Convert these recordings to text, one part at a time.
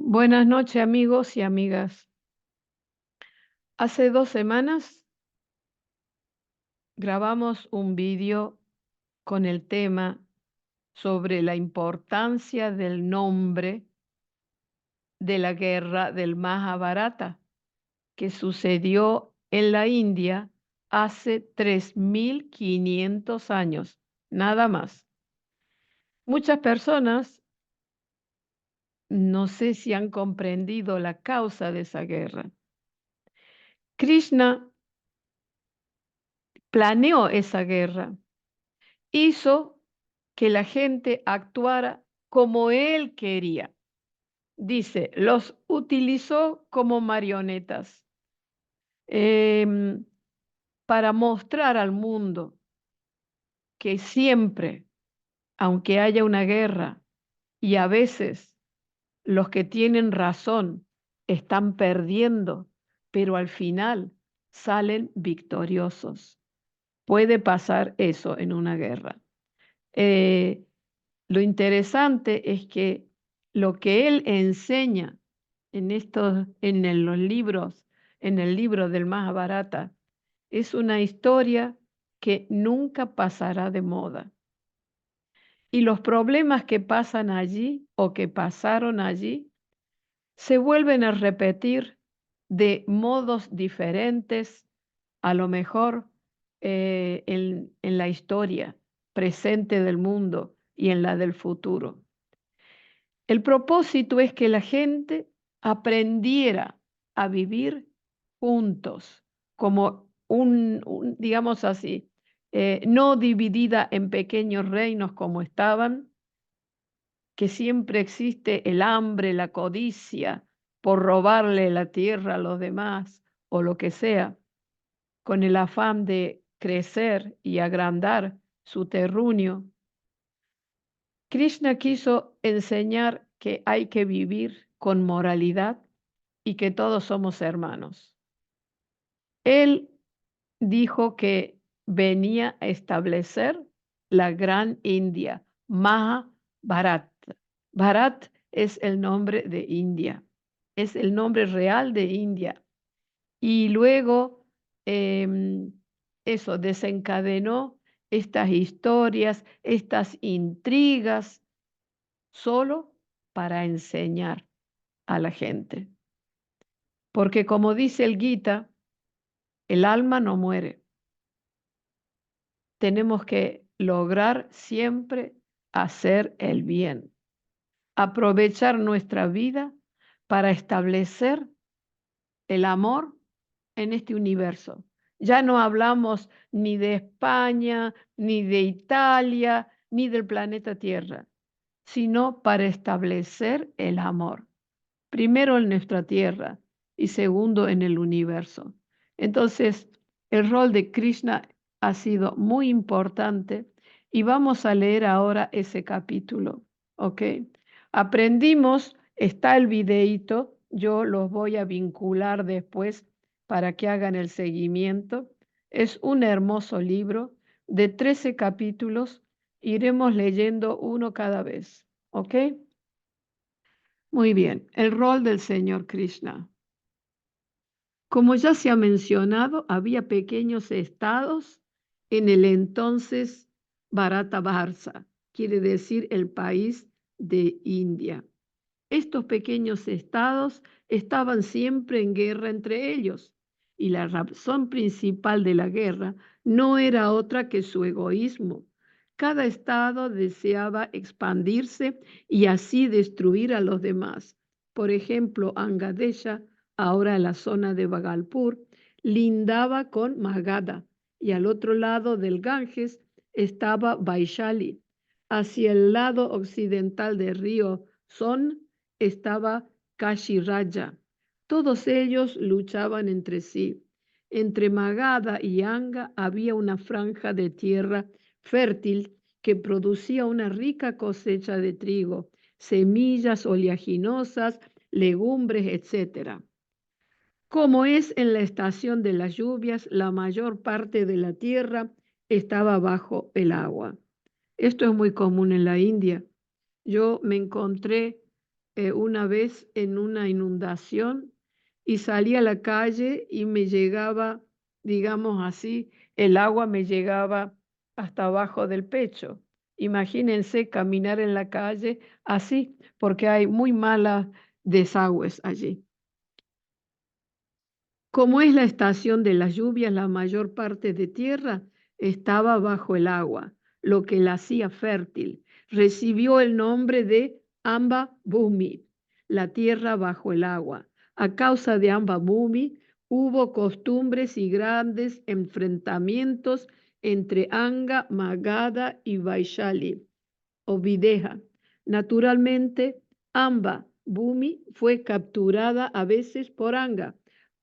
Buenas noches, amigos y amigas. Hace 2 semanas grabamos un vídeo con el tema sobre la importancia del nombre de la guerra del Mahabharata que sucedió en la India hace 3500 años, nada más. Muchas personas no sé si han comprendido la causa de esa guerra. Krishna planeó esa guerra, hizo que la gente actuara como él quería. Dice, los utilizó como marionetas em, para mostrar al mundo que siempre, aunque haya una guerra, y a veces los que tienen razón están perdiendo, pero al final salen victoriosos. Puede pasar eso en una guerra. Eh, Lo interesante es que lo que él enseña los libros, en el libro del Mahabharata, es una historia que nunca pasará de moda. Y los problemas que pasan allí o que pasaron allí se vuelven a repetir de modos diferentes, a lo mejor en la historia presente del mundo y en la del futuro. El propósito es que la gente aprendiera a vivir juntos, como digamos así, no dividida en pequeños reinos como estaban, que siempre existe el hambre, la codicia por robarle la tierra a los demás o lo que sea, con el afán de crecer y agrandar su terruño. Krishna quiso enseñar que hay que vivir con moralidad y que todos somos hermanos. Él dijo que venía a establecer la gran India, Mahabharat. Bharat es el nombre de India, es el nombre real de India. Y luego em, eso desencadenó estas historias, estas intrigas, solo para enseñar a la gente. Porque como dice el Gita, el alma no muere. Tenemos que lograr siempre hacer el bien, aprovechar nuestra vida para establecer el amor en este universo. Ya no hablamos ni de España, ni de Italia, ni del planeta Tierra, sino para establecer el amor. Primero en nuestra tierra y segundo en el universo. Entonces, el rol de Krishna ha sido muy importante y vamos a leer ahora ese capítulo, ¿ok? Aprendimos, está el videíto, yo los voy a vincular después para que hagan el seguimiento. Es un hermoso libro de 13 capítulos, iremos leyendo uno cada vez, ¿ok? Muy bien, el rol del Señor Krishna. Como ya se ha mencionado, había pequeños estados en el entonces Bharatavarsha, quiere decir el país de India. Estos pequeños estados estaban siempre en guerra entre ellos y la razón principal de la guerra no era otra que su egoísmo. Cada estado deseaba expandirse y así destruir a los demás. Por ejemplo, Angadesha, ahora la zona de Bhagalpur, lindaba con Magadha y al otro lado del Ganges estaba Vaishali. Hacia el lado occidental del río Son estaba Kashiraya. Todos ellos luchaban entre sí. Entre Magadha y Anga había una franja de tierra fértil que producía una rica cosecha de trigo, semillas oleaginosas, legumbres, etc. Como es en la estación de las lluvias, la mayor parte de la tierra estaba bajo el agua. Esto es muy común en la India. Yo me encontré una vez en una inundación y salí a la calle y me llegaba, digamos así, el agua me llegaba hasta abajo del pecho. Imagínense caminar en la calle así, porque hay muy malas desagües allí. Como es la estación de las lluvias, la mayor parte de tierra estaba bajo el agua, lo que la hacía fértil. Recibió el nombre de Amba Bhumi, la tierra bajo el agua. A causa de Amba Bhumi hubo costumbres y grandes enfrentamientos entre Anga, Magadha y Vaishali o Videha. Naturalmente, Amba Bhumi fue capturada a veces por Anga,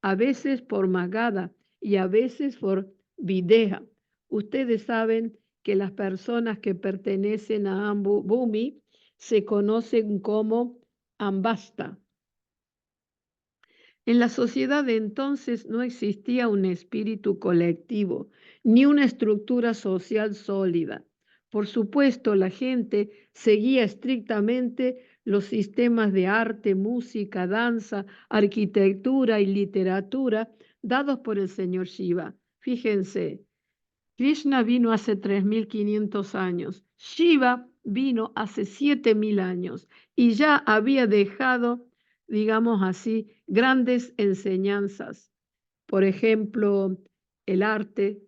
a veces por Magadha y a veces por Videha. Ustedes saben que las personas que pertenecen a Ambu Bhumi se conocen como Ambasta. En la sociedad de entonces no existía un espíritu colectivo, ni una estructura social sólida. Por supuesto, la gente seguía estrictamente los sistemas de arte, música, danza, arquitectura y literatura dados por el señor Shiva. Fíjense, Krishna vino hace 3.500 años, Shiva vino hace 7.000 años y ya había dejado, digamos así, grandes enseñanzas. Por ejemplo, el arte,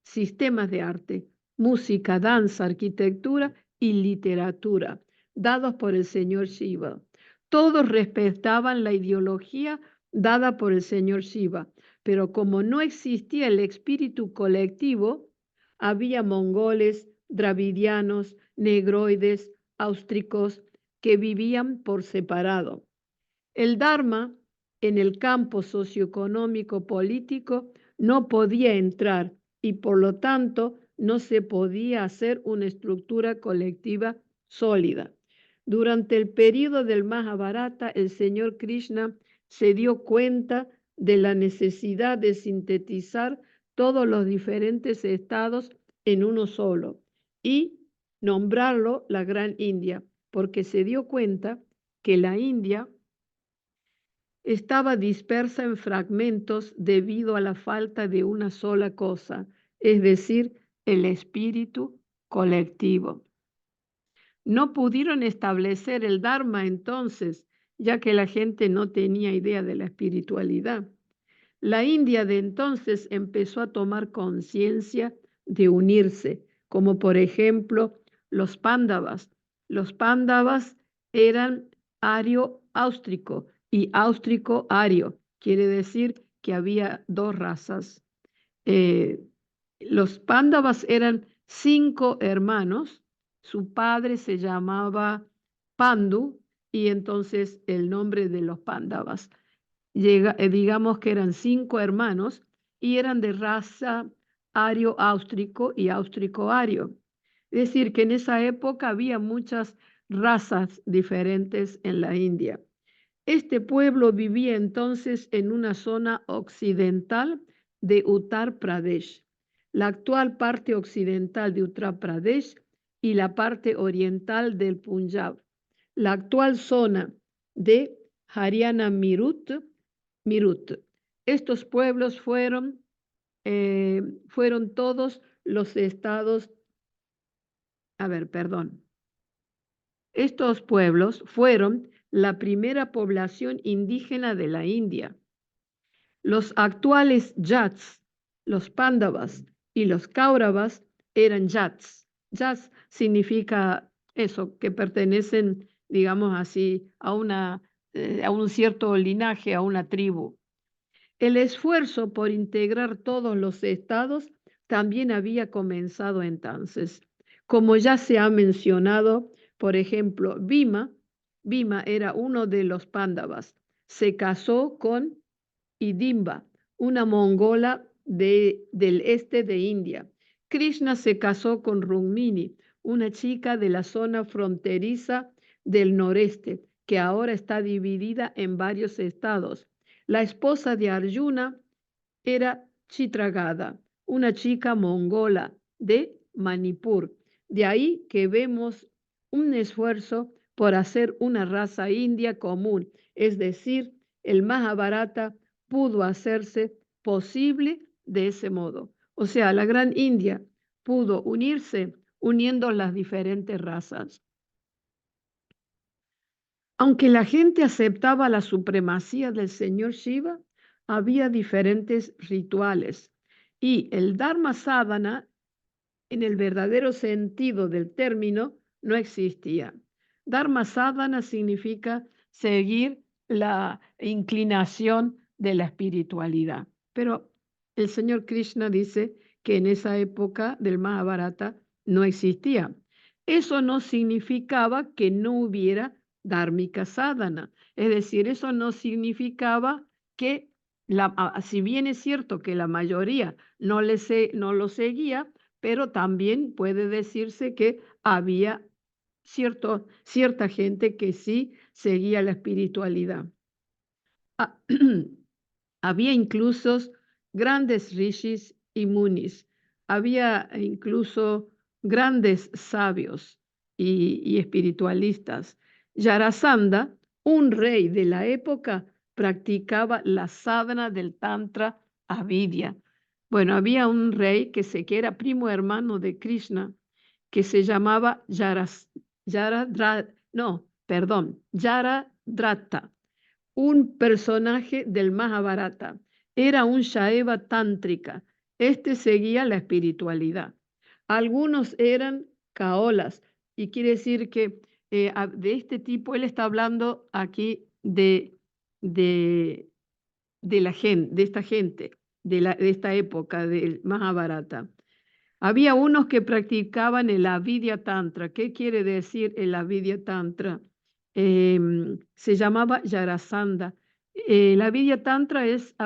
sistemas de arte, música, danza, arquitectura y literatura, dados por el señor Shiva. Todos respetaban la ideología dada por el señor Shiva, pero como no existía el espíritu colectivo, había mongoles, dravidianos, negroides, austricos que vivían por separado. El Dharma en el campo socioeconómico político no podía entrar y por lo tanto no se podía hacer una estructura colectiva sólida. Durante el periodo del Mahabharata, el señor Krishna se dio cuenta de la necesidad de sintetizar todos los diferentes estados en uno solo y nombrarlo la Gran India, porque se dio cuenta que la India estaba dispersa en fragmentos debido a la falta de una sola cosa, es decir, el espíritu colectivo. No pudieron establecer el Dharma entonces, ya que la gente no tenía idea de la espiritualidad. La India de entonces empezó a tomar conciencia de unirse, como por ejemplo los Pándavas. Los Pándavas eran ario-áustrico y áustrico-ario. Quiere decir que había dos razas. Eh, los Pándavas eran 5 hermanos. Su padre se llamaba Pandu y entonces el nombre de los Pándavas. Digamos que eran 5 hermanos y eran de raza ario-áustrico y áustrico-ario. Es decir, que en esa época había muchas razas diferentes en la India. Este pueblo vivía entonces en una zona occidental de Uttar Pradesh, la actual parte occidental de Uttar Pradesh y la parte oriental del Punjab, la actual zona de Haryana Mirut. Estos pueblos fueron todos los estados, perdón. Estos pueblos fueron la primera población indígena de la India. Los actuales Jats, los Pándavas y los Kauravas eran Jats. Jats significa eso, que pertenecen, digamos así, a un cierto linaje, a una tribu. El esfuerzo por integrar todos los estados también había comenzado entonces. Como ya se ha mencionado, por ejemplo, Bhima era uno de los Pándavas. Se casó con Hidimba, una mongola del este de India. Krishna se casó con Rukmini, una chica de la zona fronteriza del noreste, que ahora está dividida en varios estados. La esposa de Arjuna era Chitragada, una chica mongola de Manipur. De ahí que vemos un esfuerzo por hacer una raza india común, es decir, el Mahabharata pudo hacerse posible de ese modo. O sea, la gran India pudo unirse uniendo las diferentes razas. Aunque la gente aceptaba la supremacía del señor Shiva, había diferentes rituales y el Dharma Sadhana, en el verdadero sentido del término, no existía. Dharma Sadhana significa seguir la inclinación de la espiritualidad. Pero el señor Krishna dice que en esa época del Mahabharata no existía. Eso no significaba que no hubiera Dharmika Sadhana. Es decir, eso no significaba que, si bien es cierto que la mayoría no lo seguía, pero también puede decirse que había cierta gente que sí seguía la espiritualidad. Ah, había incluso grandes rishis y munis, había incluso grandes sabios y espiritualistas. Yarasandha, un rey de la época, practicaba la sadhana del Tantra Avidya. Bueno, había un rey que era primo hermano de Krishna, que se llamaba Yaradratha, un personaje del Mahabharata. Era un Shaiva tántrica. Este seguía la espiritualidad. Algunos eran Kaolas, y quiere decir que de este tipo, él está hablando aquí de, de esta gente, de esta época del Mahabharata. Había unos que practicaban el Avidya Tantra. ¿Qué quiere decir el Avidya Tantra? Se llamaba Yarasandha. El Avidya Tantra es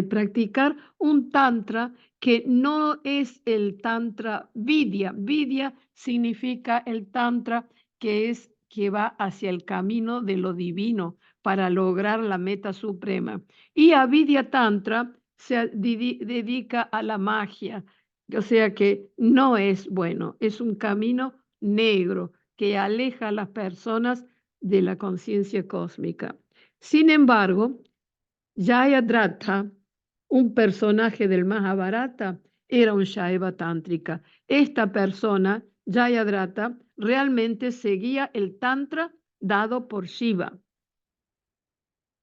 practicar un Tantra que no es el Tantra Vidya. Vidya significa el Tantra que va hacia el camino de lo divino para lograr la meta suprema. Y Avidya Tantra se dedica a la magia. O sea que no es bueno, es un camino negro que aleja a las personas de la conciencia cósmica. Sin embargo, Jayadratha, un personaje del Mahabharata, era un Shaiva tántrica. Esta persona, Jayadratha, realmente seguía el Tantra dado por Shiva.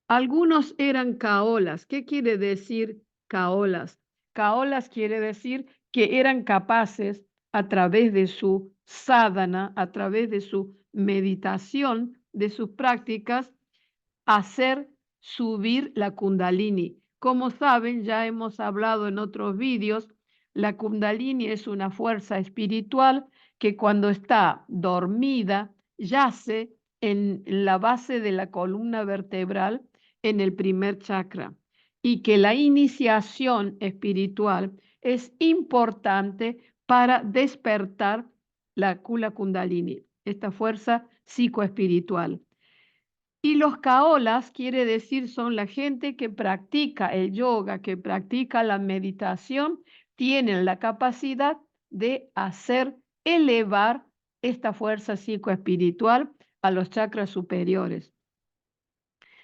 Algunos eran Kaolas. ¿Qué quiere decir Kaolas? Kaolas quiere decir que eran capaces a través de su sadhana, a través de su meditación, de sus prácticas, hacer subir la kundalini. Como saben, ya hemos hablado en otros vídeos, la kundalini es una fuerza espiritual que cuando está dormida yace en la base de la columna vertebral, en el primer chakra, y que la iniciación espiritual es importante para despertar la Kula Kundalini, esta fuerza psicoespiritual. Y los kaolas quiere decir son la gente que practica el yoga, que practica la meditación, tienen la capacidad de hacer elevar esta fuerza psicoespiritual a los chakras superiores.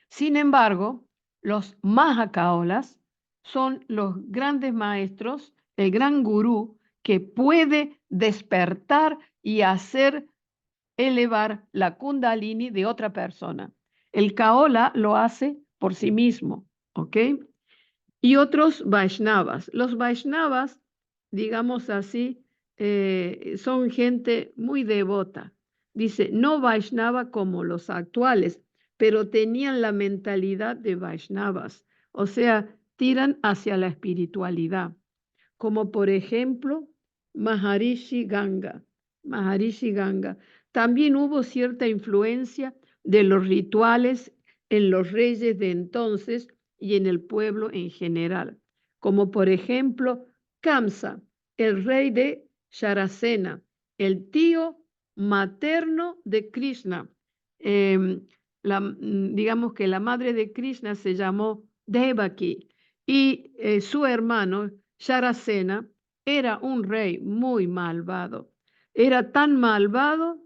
Sin embargo, los mahakaolas son los grandes maestros, el gran gurú que puede despertar y hacer elevar la kundalini de otra persona. El kaola lo hace por sí mismo, ¿ok? Y otros Vaishnavas. Los Vaishnavas, digamos así, son gente muy devota. Dice, no Vaishnava como los actuales, pero tenían la mentalidad de Vaishnavas, o sea, tiran hacia la espiritualidad, como por ejemplo Maharishi Ganga. Maharishi Ganga. También hubo cierta influencia de los rituales en los reyes de entonces y en el pueblo en general, como por ejemplo Kamsa, el rey de Sharasena, el tío materno de Krishna. Digamos que la madre de Krishna se llamó Devaki y su hermano Sharasena era un rey muy malvado. Era tan malvado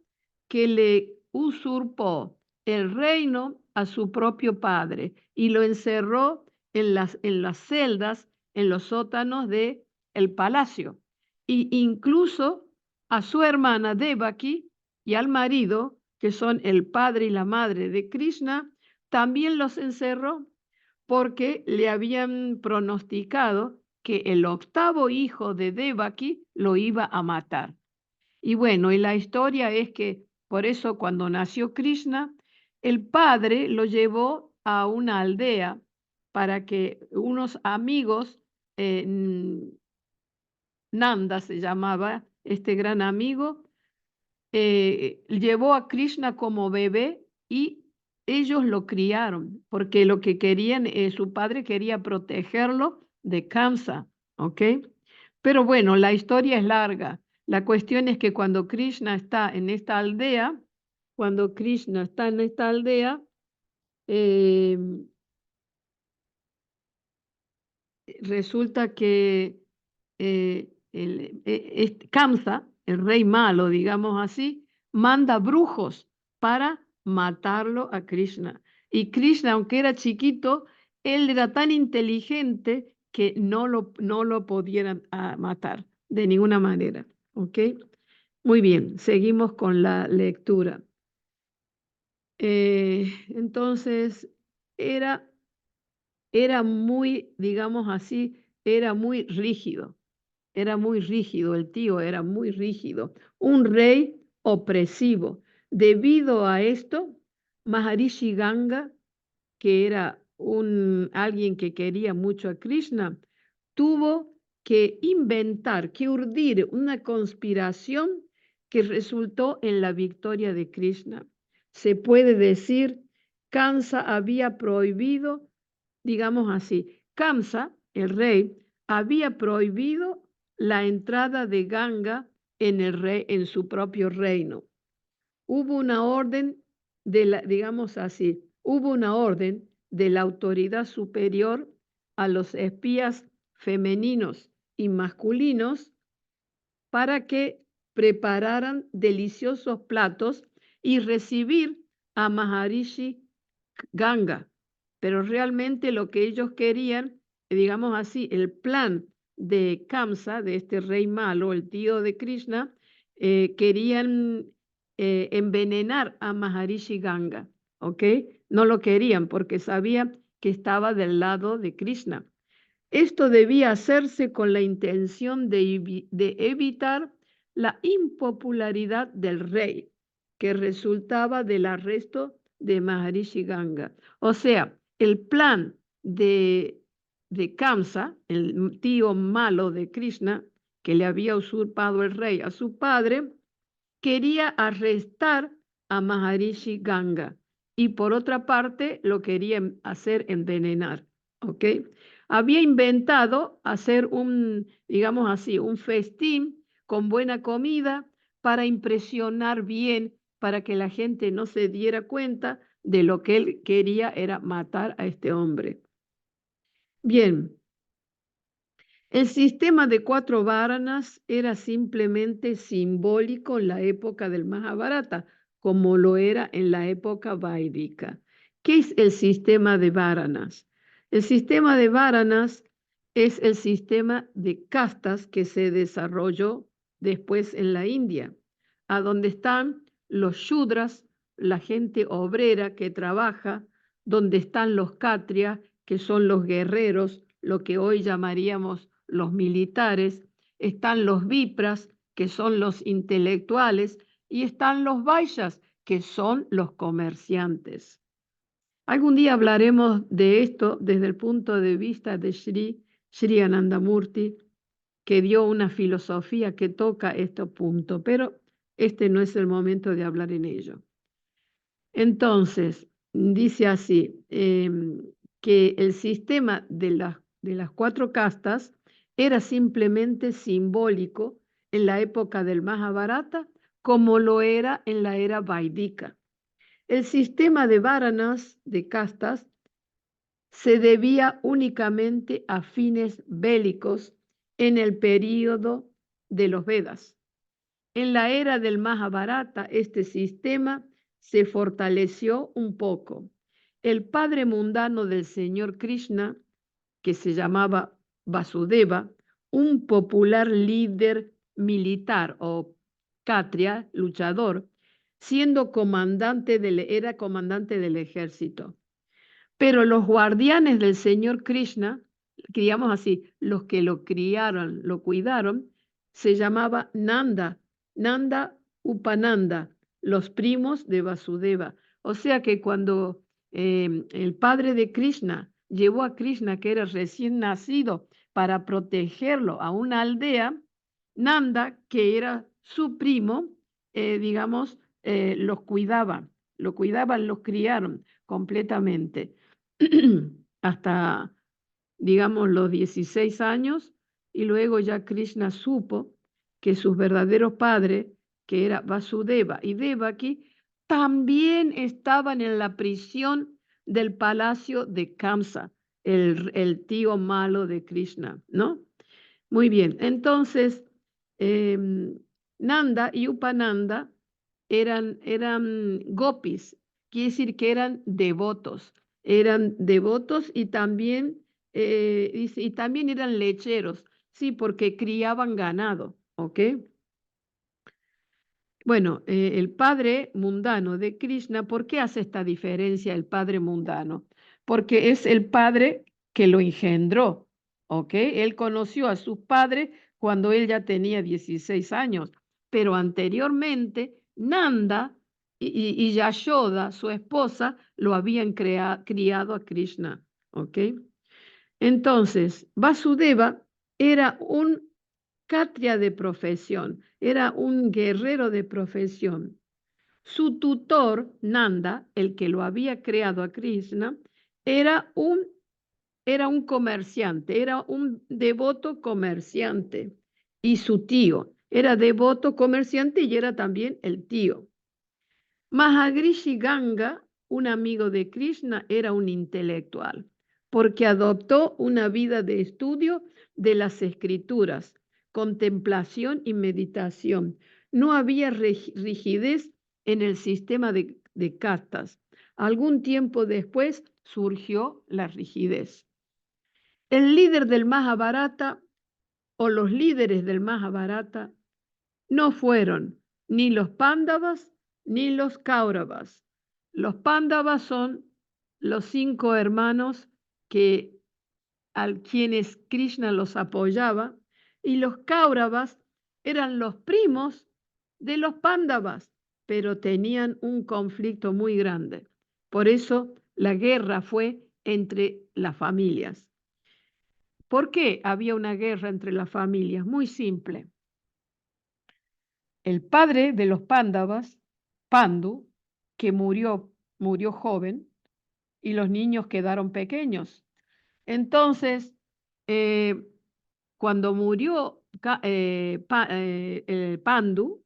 que le usurpó el reino a su propio padre y lo encerró en las celdas, en los sótanos del palacio. E incluso a su hermana Devaki y al marido, que son el padre y la madre de Krishna, también los encerró porque le habían pronosticado que el octavo hijo de Devaki lo iba a matar. Y bueno, y la historia es que por eso cuando nació Krishna, el padre lo llevó a una aldea para que unos amigos, Nanda se llamaba este gran amigo, llevó a Krishna como bebé y ellos lo criaron, porque lo que querían, su padre quería protegerlo de Kamsa, ¿ok? Pero bueno, la historia es larga. La cuestión es que cuando Krishna está en esta aldea, eh, resulta que Kamsa, el rey malo, digamos así, manda brujos para matarlo a Krishna. Y Krishna, aunque era chiquito, él era tan inteligente que no lo pudieran matar de ninguna manera. ¿Ok? Muy bien, seguimos con la lectura. Entonces, era, era muy, digamos así, era muy rígido, el tío era muy rígido, un rey opresivo. Debido a esto, Maharishi Ganga, que era alguien que quería mucho a Krishna, tuvo que urdir una conspiración que resultó en la victoria de Krishna. Se puede decir, Kamsa había prohibido, digamos así, Kamsa, el rey, había prohibido la entrada de Ganga en su propio reino. Hubo una orden digamos así, hubo una orden de la autoridad superior a los espías femeninos y masculinos para que prepararan deliciosos platos y recibir a Maharishi Ganga. Pero realmente lo que ellos querían, digamos así, el plan de Kamsa, de este rey malo, el tío de Krishna, querían envenenar a Maharishi Ganga, ¿ok? No lo querían porque sabían que estaba del lado de Krishna. Esto debía hacerse con la intención de evitar la impopularidad del rey, que resultaba del arresto de Maharishi Ganga. O sea, el plan de Kamsa, el tío malo de Krishna, que le había usurpado el rey a su padre, quería arrestar a Maharishi Ganga y por otra parte lo quería hacer envenenar, ¿ok? Había inventado hacer digamos así, un festín con buena comida para impresionar bien, para que la gente no se diera cuenta de lo que él quería era matar a este hombre. Bien, el sistema de 4 varanas era simplemente simbólico en la época del Mahabharata, como lo era en la época vaidika. ¿Qué es el sistema de varanas? El sistema de varanas es el sistema de castas que se desarrolló después en la India, a donde están los shudras, la gente obrera que trabaja, donde están los kshatriyas, que son los guerreros, lo que hoy llamaríamos los militares, están los vipras, que son los intelectuales, y están los vaishyas, que son los comerciantes. Algún día hablaremos de esto desde el punto de vista de Sri Anandamurti, que dio una filosofía que toca este punto, pero este no es el momento de hablar en ello. Entonces, dice así, que el sistema de las 4 castas era simplemente simbólico en la época del Mahabharata, como lo era en la era vaidika. El sistema de varanas, de castas, se debía únicamente a fines bélicos en el período de los Vedas. En la era del Mahabharata, este sistema se fortaleció un poco. El padre mundano del señor Krishna, que se llamaba Vasudeva, un popular líder militar o kshatriya, luchador, era comandante del ejército. Pero los guardianes del señor Krishna, digamos así, los que lo criaron, lo cuidaron, se llamaba Nanda Upananda, los primos de Vasudeva. O sea que cuando el padre de Krishna llevó a Krishna, que era recién nacido, para protegerlo a una aldea, Nanda, que era su primo, los cuidaban, los criaron completamente hasta, digamos, los 16 años, y luego ya Krishna supo que sus verdaderos padres, que era Vasudeva y Devaki, también estaban en la prisión del palacio de Kamsa, el tío malo de Krishna, ¿no? Muy bien, entonces Nanda y Upananda eran gopis, quiere decir que eran devotos y también eran lecheros, sí, porque criaban ganado, ¿ok? Bueno, el padre mundano de Krishna, ¿por qué hace esta diferencia el padre mundano? Porque es el padre que lo engendró, ¿ok? Él conoció a sus padres cuando él ya tenía 16 años, pero anteriormente Nanda y Yashoda, su esposa, lo habían criado a Krishna, ¿ok? Entonces, Vasudeva era un kshatriya de profesión, era un guerrero de profesión. Su tutor, Nanda, el que lo había creado a Krishna, era un comerciante, era un devoto comerciante. Y su tío era devoto comerciante y era también el tío. Maharishi Ganga, un amigo de Krishna, era un intelectual, porque adoptó una vida de estudio de las escrituras, contemplación y meditación. No había rigidez en el sistema de castas. Algún tiempo después surgió la rigidez. El líder del Mahabharata o los líderes del Mahabharata no fueron ni los Pándavas ni los Kauravas. Los Pándavas son los 5 hermanos quienes Krishna los apoyaba, y los Kauravas eran los primos de los Pándavas, pero tenían un conflicto muy grande. Por eso la guerra fue entre las familias. ¿Por qué había una guerra entre las familias? Muy simple. El padre de los Pándavas, Pandu, que murió joven, y los niños quedaron pequeños. Entonces, cuando murió Pandu,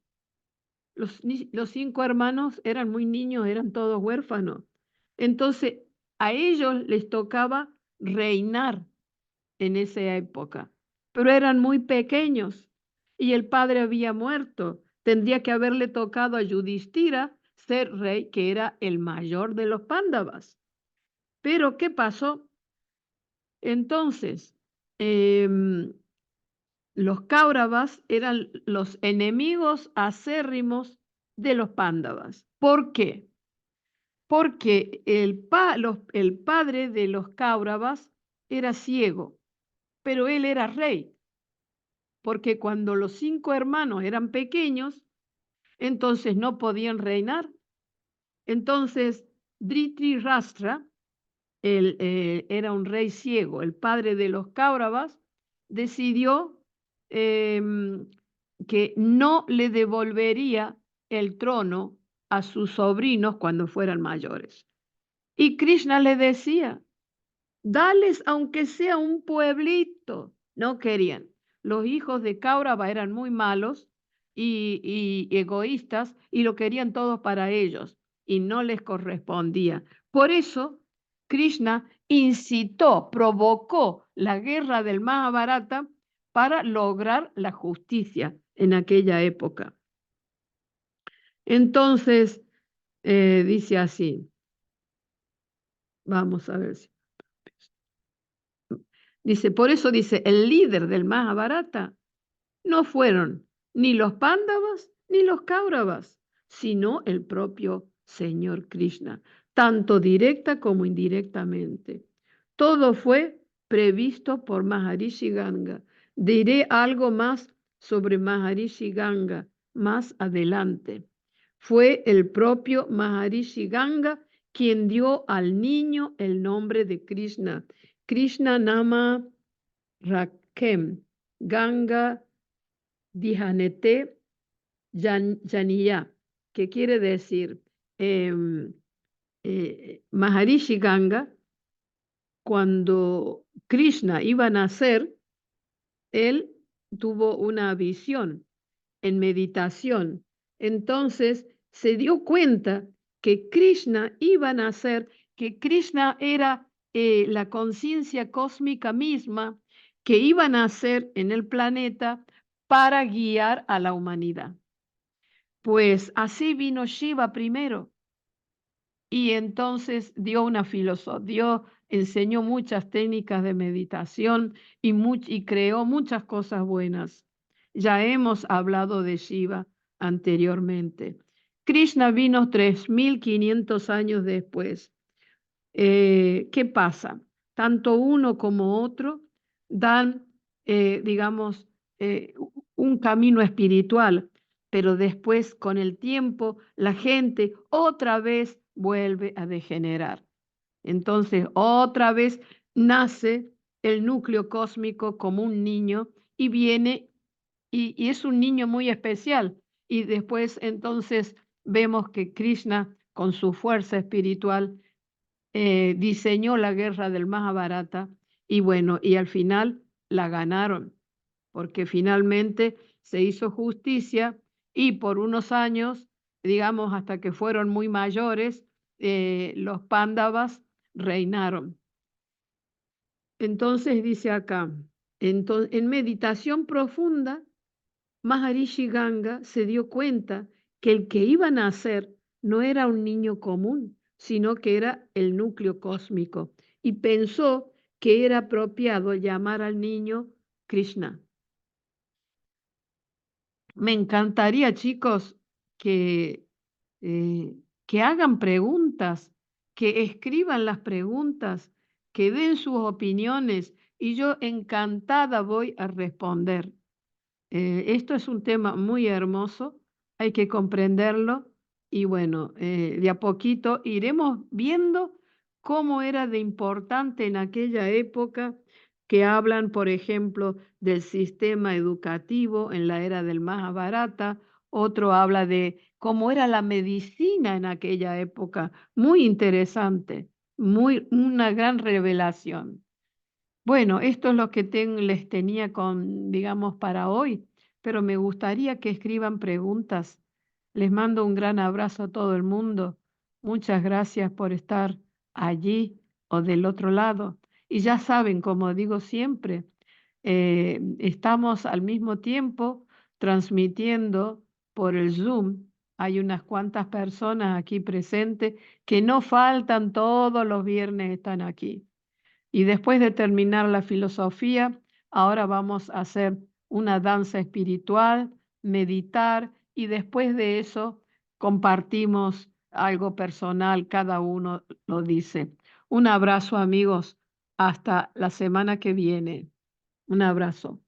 los 5 hermanos eran muy niños, eran todos huérfanos. Entonces, a ellos les tocaba reinar en esa época, pero eran muy pequeños y el padre había muerto. Tendría que haberle tocado a Yudhishthira ser rey, que era el mayor de los Pándavas. Pero, ¿qué pasó? Entonces, los Kauravas eran los enemigos acérrimos de los Pándavas. ¿Por qué? Porque el padre de los Kauravas era ciego, pero él era rey, porque cuando los 5 hermanos eran pequeños, entonces no podían reinar. Entonces, Dhritarashtra, era un rey ciego, el padre de los Kauravas, decidió que no le devolvería el trono a sus sobrinos cuando fueran mayores. Y Krishna le decía, dales aunque sea un pueblito. No querían. Los hijos de Kaurava eran muy malos y egoístas y lo querían todos para ellos y no les correspondía. Por eso Krishna provocó la guerra del Mahabharata para lograr la justicia en aquella época. Entonces, Dice así, vamos a ver si. Dice, por eso dice, el líder del Mahabharata no fueron ni los Pándavas ni los Kauravas, sino el propio Señor Krishna, tanto directa como indirectamente. Todo fue previsto por Maharishi Ganga. Diré algo más sobre Maharishi Ganga más adelante. Fue el propio Maharishi Ganga quien dio al niño el nombre de Krishna. Krishna Nama Rakem, Ganga Dijanete Janiya, que quiere decir Maharishi Ganga, cuando Krishna iba a nacer, él tuvo una visión en meditación. Entonces se dio cuenta que Krishna iba a nacer, que Krishna era la conciencia cósmica misma que iba a nacer en el planeta para guiar a la humanidad. Pues así vino Shiva primero y entonces dio una filosofía, enseñó muchas técnicas de meditación y creó muchas cosas buenas. Ya hemos hablado de Shiva anteriormente. Krishna vino 3.500 años después. ¿Qué pasa? Tanto uno como otro dan, digamos, un camino espiritual, pero después con el tiempo la gente otra vez vuelve a degenerar. Entonces otra vez nace el núcleo cósmico como un niño y viene y es un niño muy especial. Y después entonces vemos que Krishna con su fuerza espiritual diseñó la guerra del Mahabharata y bueno, y al final la ganaron, porque finalmente se hizo justicia y por unos años, digamos hasta que fueron muy mayores, los Pándavas reinaron. Entonces dice acá, en meditación profunda, Maharishi Ganga se dio cuenta que el que iba a nacer no era un niño común, sino que era el núcleo cósmico, y pensó que era apropiado llamar al niño Krishna. Me encantaría, chicos, que, eh, que hagan preguntas, que escriban las preguntas, que den sus opiniones, y yo encantada voy a responder. Esto es un tema muy hermoso, hay que comprenderlo y bueno, de a poquito iremos viendo cómo era de importante en aquella época que hablan, por ejemplo, del sistema educativo en la era del Mahabharata, otro habla de cómo era la medicina en aquella época, muy interesante, muy, una gran revelación. Bueno, esto es lo que les tenía digamos, para hoy, pero me gustaría que escriban preguntas. Les mando un gran abrazo a todo el mundo. Muchas gracias por estar allí o del otro lado. Y ya saben, como digo siempre, estamos al mismo tiempo transmitiendo por el Zoom. Hay unas cuantas personas aquí presentes que no faltan, todos los viernes están aquí. Y después de terminar la filosofía, ahora vamos a hacer una danza espiritual, meditar y después de eso compartimos algo personal, cada uno lo dice. Un abrazo amigos, hasta la semana que viene. Un abrazo.